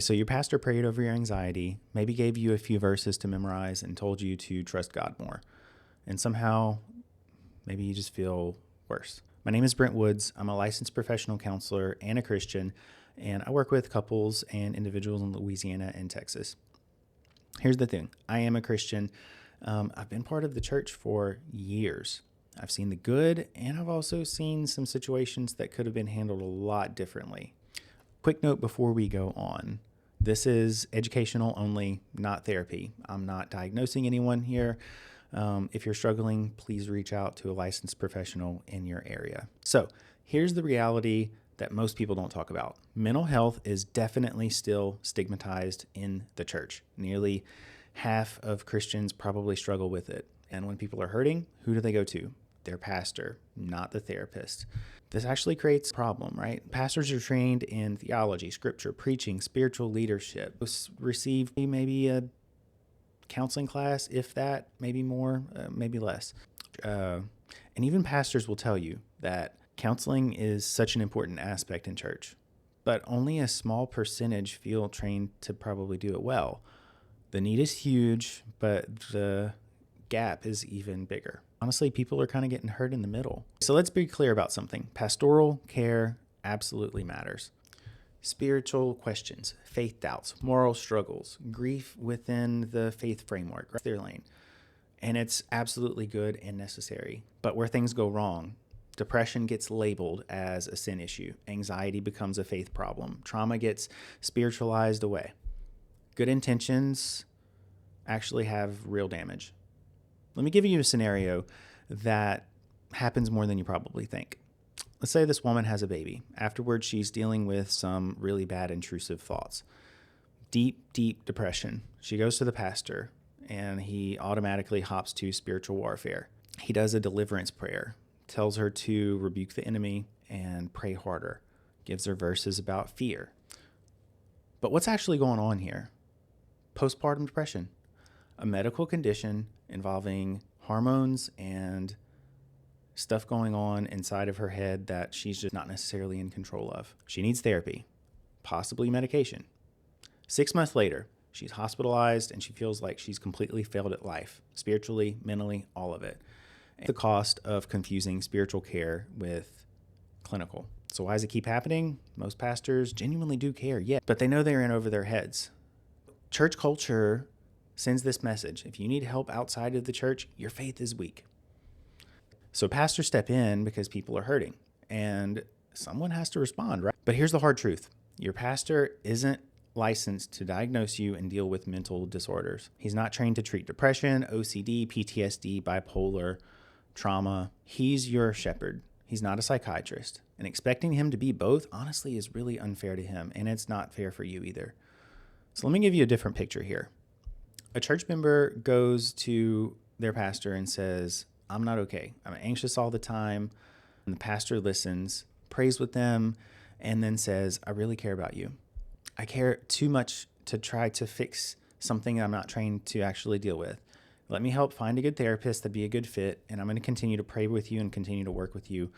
So your pastor prayed over your anxiety, maybe gave you a few verses to memorize and told you to trust God more. And somehow, maybe you just feel worse. My name is Brent Woods. I'm a licensed professional counselor and a Christian, and I work with couples and individuals in Louisiana and Texas. Here's the thing. I am a Christian. I've been part of the church for years. I've seen the good, and I've also seen some situations that could have been handled a lot differently. Quick note before we go on. This is educational only, not therapy. I'm not diagnosing anyone here. If you're struggling, please reach out to a licensed professional in your area. So here's the reality that most people don't talk about. Mental health is definitely still stigmatized in the church. Nearly half of Christians probably struggle with it. And when people are hurting, who do they go to? Their pastor, not the therapist. This actually creates a problem, right? Pastors are trained in theology, scripture, preaching, spiritual leadership, receive maybe a counseling class, if that, maybe more, maybe less. And even pastors will tell you that counseling is such an important aspect in church, but only a small percentage feel trained to probably do it well. The need is huge, but the gap is even bigger. Honestly, people are kind of getting hurt in the middle. So let's be clear about something. Pastoral care absolutely matters. Spiritual questions, faith doubts, moral struggles, grief within the faith framework, right? Their lane. And it's absolutely good and necessary. But where things go wrong, depression gets labeled as a sin issue. Anxiety becomes a faith problem. Trauma gets spiritualized away. Good intentions actually have real damage. Let me give you a scenario that happens more than you probably think. Let's say this woman has a baby. Afterwards, she's dealing with some really bad intrusive thoughts. Deep depression. She goes to the pastor, and he automatically hops to spiritual warfare. He does a deliverance prayer, tells her to rebuke the enemy and pray harder, gives her verses about fear. But what's actually going on here? Postpartum depression, a medical condition involving hormones and stuff going on inside of her head that she's just not necessarily in control of. She needs therapy, possibly medication. 6 months later, she's hospitalized and she feels like she's completely failed at life, spiritually, mentally, all of it. And the cost of confusing spiritual care with clinical. So why does it keep happening? Most pastors genuinely do care, yeah, but they know they're in over their heads. Church culture sends this message. If you need help outside of the church, your faith is weak. So pastors step in because people are hurting and someone has to respond, right? But here's the hard truth. Your pastor isn't licensed to diagnose you and deal with mental disorders. He's not trained to treat depression, OCD, PTSD, bipolar, trauma. He's your shepherd. He's not a psychiatrist. And expecting him to be both, honestly, is really unfair to him. And it's not fair for you either. So let me give you a different picture here. A church member goes to their pastor and says, I'm not okay. I'm anxious all the time. And the pastor listens, prays with them, and then says, I really care about you. I care too much to try to fix something I'm not trained to actually deal with. Let me help find a good therapist that'd be a good fit, and I'm going to continue to pray with you and continue to work with you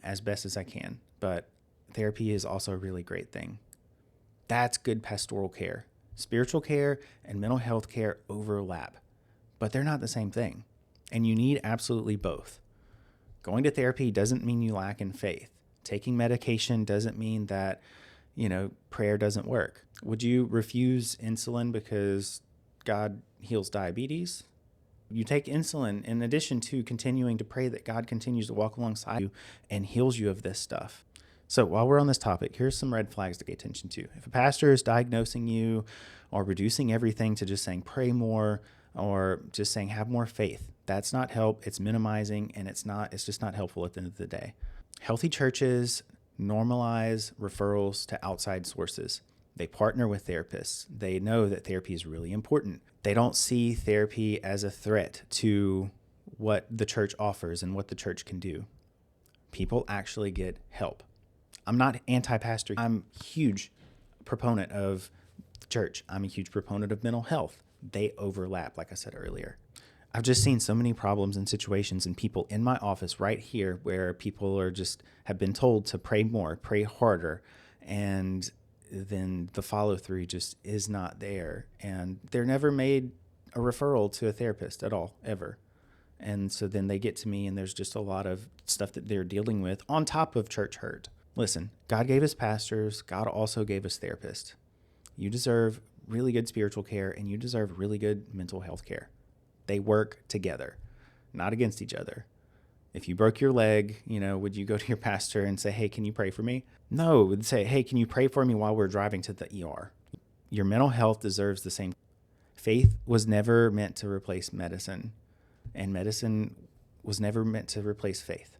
as best as I can. But therapy is also a really great thing. That's good pastoral care. Spiritual care and mental health care overlap, but they're not the same thing. And you need absolutely both. Going to therapy doesn't mean you lack in faith. Taking medication doesn't mean that, prayer doesn't work. Would you refuse insulin because God heals diabetes? You take insulin in addition to continuing to pray that God continues to walk alongside you and heals you of this stuff. So while we're on this topic, here's some red flags to pay attention to. If a pastor is diagnosing you or reducing everything to just saying pray more or just saying have more faith, that's not help. It's minimizing, and it's just not helpful at the end of the day. Healthy churches normalize referrals to outside sources. They partner with therapists. They know that therapy is really important. They don't see therapy as a threat to what the church offers and what the church can do. People actually get help. I'm not anti-pastor. I'm a huge proponent of the church. I'm a huge proponent of mental health. They overlap, like I said earlier. I've just seen so many problems and situations and people in my office right here where people have been told to pray more, pray harder, and then the follow through just is not there. And they're never made a referral to a therapist at all, ever. And so then they get to me and there's just a lot of stuff that they're dealing with on top of church hurt. Listen, God gave us pastors. God also gave us therapists. You deserve really good spiritual care and you deserve really good mental health care. They work together, not against each other. If you broke your leg, would you go to your pastor and say, hey, can you pray for me? No, it would say, hey, can you pray for me while we're driving to the ER? Your mental health deserves the same. Faith was never meant to replace medicine, and medicine was never meant to replace faith.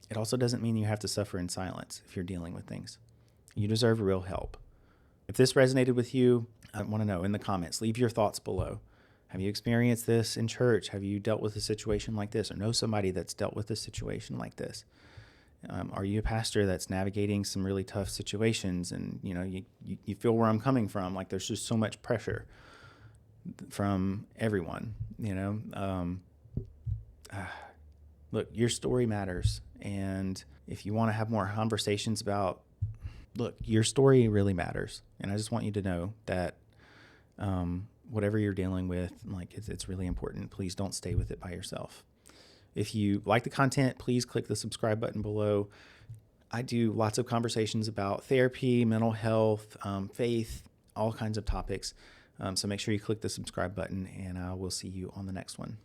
It also doesn't mean you have to suffer in silence if you're dealing with things. You deserve real help. If this resonated with you, I want to know in the comments. Leave your thoughts below. Have you experienced this in church? Have you dealt with a situation like this or know somebody that's dealt with a situation like this? Are you a pastor that's navigating some really tough situations and, you feel where I'm coming from? Like there's just so much pressure from everyone, look, your story matters. And if you want to have more conversations about, look, your story really matters. And I just want you to know that, whatever you're dealing with, like it's really important. Please don't stay with it by yourself. If you like the content, please click the subscribe button below. I do lots of conversations about therapy, mental health, faith, all kinds of topics. So make sure you click the subscribe button and we'll see you on the next one.